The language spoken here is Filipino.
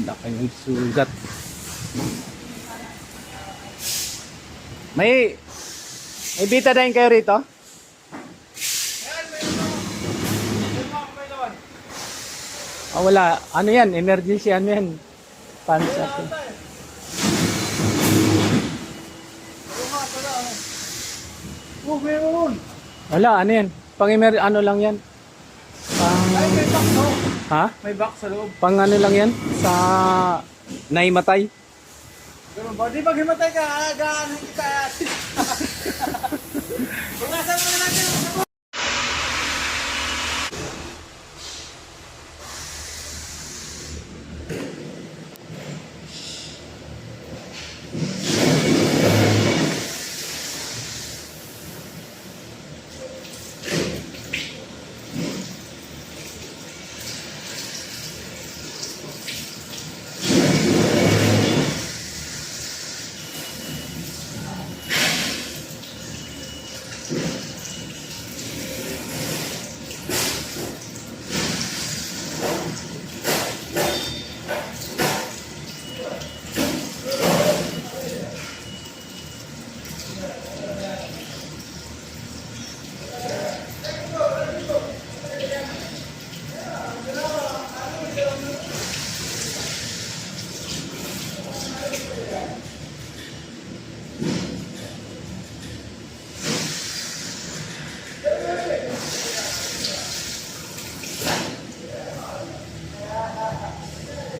Laki ng sugat. May betadine kayo rito? Ah, wala. Ano yan? Emergency ano yan? Pansat. Wala, ano yan? Ano lang yan? Ay, may box, no? Ha? May box sa loob. Pang ano lang yan? Sa naimatay? Ganun ba? Di pag himatay ka, agahan kita. Pag nasa mo na natin.